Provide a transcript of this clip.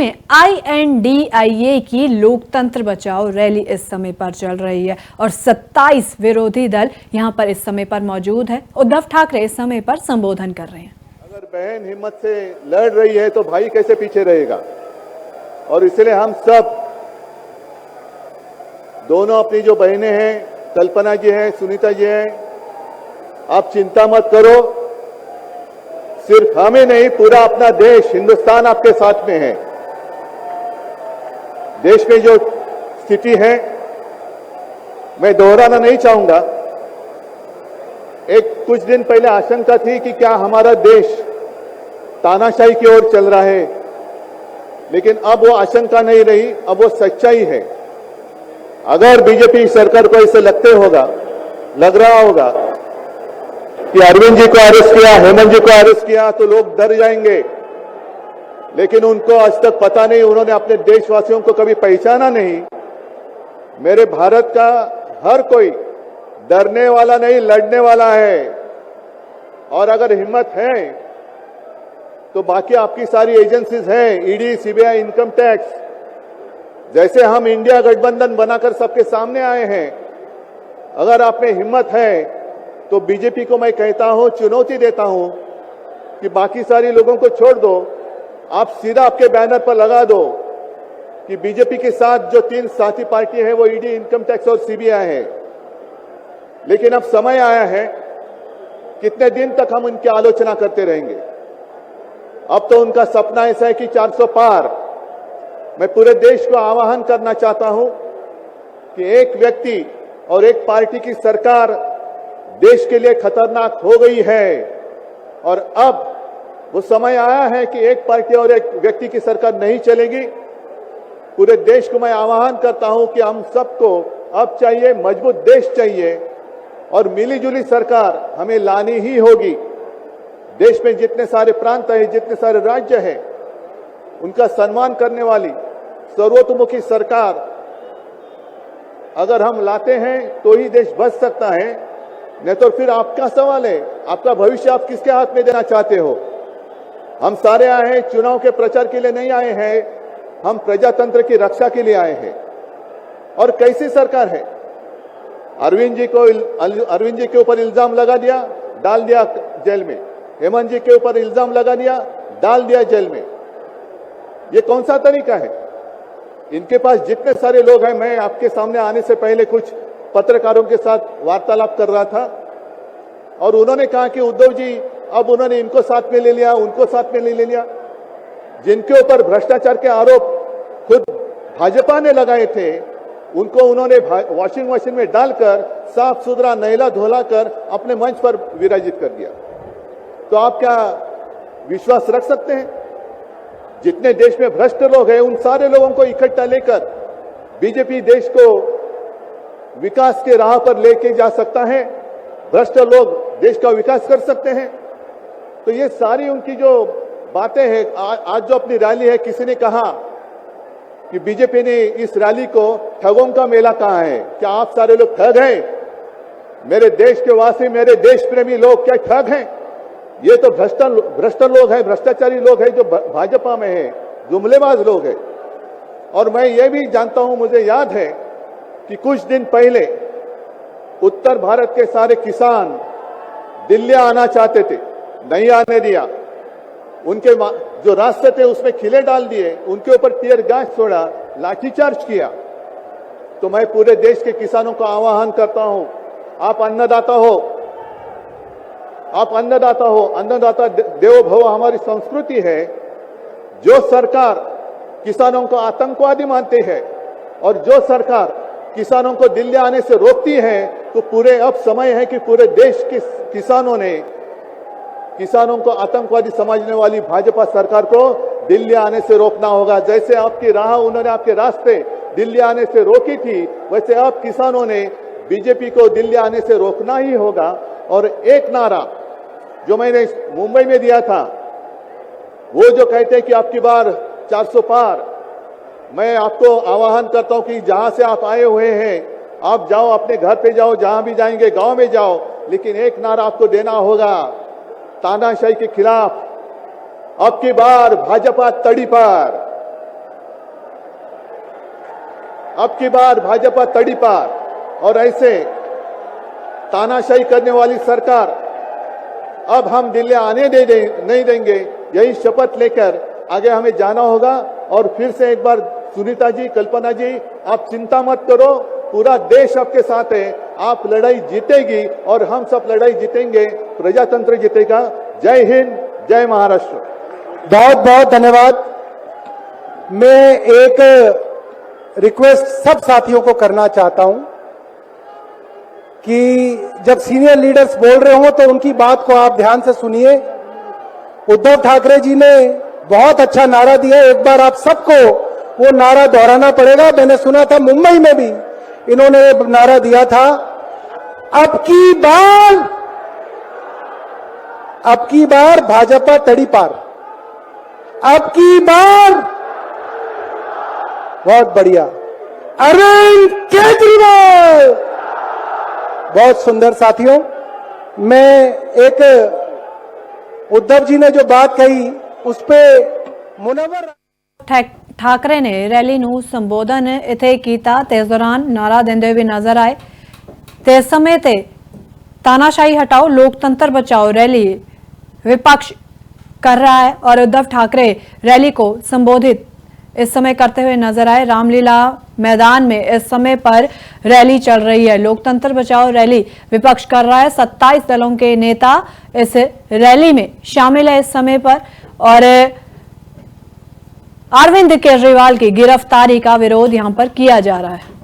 में INDIA की लोकतंत्र बचाओ रैली इस समय पर चल रही है और 27 विरोधी दल यहां पर इस समय पर मौजूद है। उद्धव ठाकरे इस समय पर संबोधन कर रहे हैं। अगर बहन हिम्मत से लड़ रही है तो भाई कैसे पीछे रहेगा। और इसलिए हम सब दोनों अपनी जो बहनें हैं, कल्पना जी हैं, सुनीता जी हैं, आप चिंता मत करो। सिर्फ हमें नहीं, पूरा अपना देश हिंदुस्तान आपके साथ में है। देश में जो स्थिति है मैं दोहराना नहीं चाहूंगा। एक कुछ दिन पहले आशंका थी कि क्या हमारा देश तानाशाही की ओर चल रहा है, लेकिन अब वो आशंका नहीं रही, अब वो सच्चाई है। अगर बीजेपी सरकार को ऐसे लग रहा होगा कि अरविंद जी को अरेस्ट किया, हेमंत जी को अरेस्ट किया तो लोग डर जाएंगे, लेकिन उनको आज तक पता नहीं, उन्होंने अपने देशवासियों को कभी पहचाना नहीं। मेरे भारत का हर कोई डरने वाला नहीं, लड़ने वाला है। और अगर हिम्मत है तो बाकी आपकी सारी एजेंसीज हैं, ईडी, सीबीआई, इनकम टैक्स, जैसे हम इंडिया गठबंधन बनाकर सबके सामने आए हैं। अगर आप में हिम्मत है तो बीजेपी को मैं कहता हूं, चुनौती देता हूं कि बाकी सारी लोगों को छोड़ दो, आप सीधा आपके बैनर पर लगा दो कि बीजेपी के साथ जो 3 साथी पार्टी है वो ईडी, इनकम टैक्स और सीबीआई है। लेकिन अब समय आया है, कितने दिन तक हम उनकी आलोचना करते रहेंगे। अब तो उनका सपना ऐसा है कि 400 पार। मैं पूरे देश को आह्वान करना चाहता हूं कि एक व्यक्ति और एक पार्टी की सरकार देश के लिए खतरनाक हो गई है और अब वो समय आया है कि एक पार्टी और एक व्यक्ति की सरकार नहीं चलेगी। पूरे देश को मैं आह्वान करता हूं कि हम सबको अब चाहिए, मजबूत देश चाहिए और मिलीजुली सरकार हमें लानी ही होगी। देश में जितने सारे प्रांत हैं, जितने सारे राज्य हैं, उनका सम्मान करने वाली सर्वतोमुखी सरकार अगर हम लाते हैं तो ही देश बच सकता है, नहीं तो फिर आपका सवाल है, आपका भविष्य आप किसके हाथ में देना चाहते हो। हम सारे आए हैं चुनाव के प्रचार के लिए नहीं आए हैं, हम प्रजातंत्र की रक्षा के लिए आए हैं। और कैसी सरकार है, अरविंद जी के ऊपर इल्जाम लगा दिया, डाल दिया जेल में, हेमंत जी के ऊपर इल्जाम लगा दिया, डाल दिया जेल में। ये कौन सा तरीका है। इनके पास जितने सारे लोग हैं, मैं आपके सामने आने से पहले कुछ पत्रकारों के साथ वार्तालाप कर रहा था और उन्होंने कहा कि उद्धव जी अब उन्होंने इनको साथ में ले लिया, उनको साथ में ले लिया। जिनके ऊपर भ्रष्टाचार के आरोप खुद भाजपा ने लगाए थे, उनको उन्होंने वॉशिंग मशीन में डालकर साफ सुथरा नहला धोला कर अपने मंच पर विराजित कर दिया। तो आप क्या विश्वास रख सकते हैं। जितने देश में भ्रष्ट लोग हैं, उन सारे लोगों को इकट्ठा लेकर बीजेपी देश को विकास के राह पर लेके जा सकता है, भ्रष्ट लोग देश का विकास कर सकते हैं। तो ये सारी उनकी जो बातें हैं, आज जो अपनी रैली है, किसी ने कहा कि बीजेपी ने इस रैली को ठगों का मेला कहा है। क्या आप सारे लोग ठग हैं। मेरे देश के वासी, मेरे देश प्रेमी लोग क्या ठग हैं। ये तो भ्रष्ट लोग हैं, भ्रष्टाचारी लोग हैं जो भाजपा में है, जुमलेबाज लोग हैं। और मैं ये भी जानता हूं, मुझे याद है कि कुछ दिन पहले उत्तर भारत के सारे किसान दिल्ली आना चाहते थे, नहीं आने दिया। उनके जो रास्ते थे उसमें खिले डाल दिए, उनके ऊपर टीयर गैस छोड़ा, लाठीचार्ज किया। तो मैं पूरे देश के किसानों को आह्वान करता हूं, आप अन्नदाता हो, आप अन्नदाता हो, अन्नदाता देवो भव हमारी संस्कृति है। जो सरकार किसानों को आतंकवादी मानती है और जो सरकार किसानों को दिल्ली आने से रोकती है, तो पूरे अब समय है कि पूरे देश के किसानों को आतंकवादी समझने वाली भाजपा सरकार को दिल्ली आने से रोकना होगा। जैसे आपकी राह, उन्होंने आपके रास्ते दिल्ली आने से रोकी थी, वैसे अब किसानों ने बीजेपी को दिल्ली आने से रोकना ही होगा। और एक नारा जो मैंने मुंबई में दिया था, वो जो कहते हैं कि आपकी बार 400 पार, मैं आपको आह्वान करता हूं कि जहां से आप आए हुए हैं, आप जाओ, अपने घर पे जाओ, जहां भी जाएंगे, गांव में जाओ, लेकिन एक नारा आपको देना होगा तानाशाही के खिलाफ। अब की बार भाजपा तड़ी पर, अब की बार भाजपा तड़ीपार और ऐसे तानाशाही करने वाली सरकार अब हम दिल्ली आने नहीं देंगे। यही शपथ लेकर आगे हमें जाना होगा। और फिर से एक बार सुनीता जी, कल्पना जी, आप चिंता मत करो, पूरा देश आपके साथ है। आप लड़ाई जीतेगी और हम सब लड़ाई जीतेंगे, प्रजातंत्र जीतेगा। जय हिंद, जय महाराष्ट्र। बहुत बहुत धन्यवाद। मैं एक रिक्वेस्ट सब साथियों को करना चाहता हूं कि जब सीनियर लीडर्स बोल रहे हो तो उनकी बात को आप ध्यान से सुनिए। उद्धव ठाकरे जी ने बहुत अच्छा नारा दिया, एक बार आप सबको वो नारा दोहराना पड़ेगा। मैंने सुना था मुंबई में भी इन्होंने नारा दिया था, अब की बार भाजपा तड़ीपार, अब की बार। बहुत बढ़िया। अरविंद केजरीवाल। बहुत सुंदर साथियों। मैं एक उद्धव जी ने जो बात कही उस पे मुनव्वर ठाकरे ने रैली ਨੂੰ ਸੰਬੋਧਨ ਇੱਥੇ ਕੀਤਾ ਤੇ ਇਸ ਦੌਰਾਨ ਨਾਰਾ ਦਿੰਦੇ ਵੀ ਨਜ਼ਰ ਆਏ ਤੇ ਇਸ ਸਮੇਂ ਤੇ तानाशाही हटाओ लोकतंत्र बचाओ रैली विपक्ष कर रहा है और उद्धव ठाकरे रैली को संबोधित इस समय करते हुए नजर आए। रामलीला मैदान में इस समय पर रैली चल रही है। लोकतंत्र बचाओ रैली विपक्ष कर रहा है। 27 दलों के नेता इस रैली में शामिल है इस समय पर और अरविंद केजरीवाल की गिरफ्तारी का विरोध यहां पर किया जा रहा है।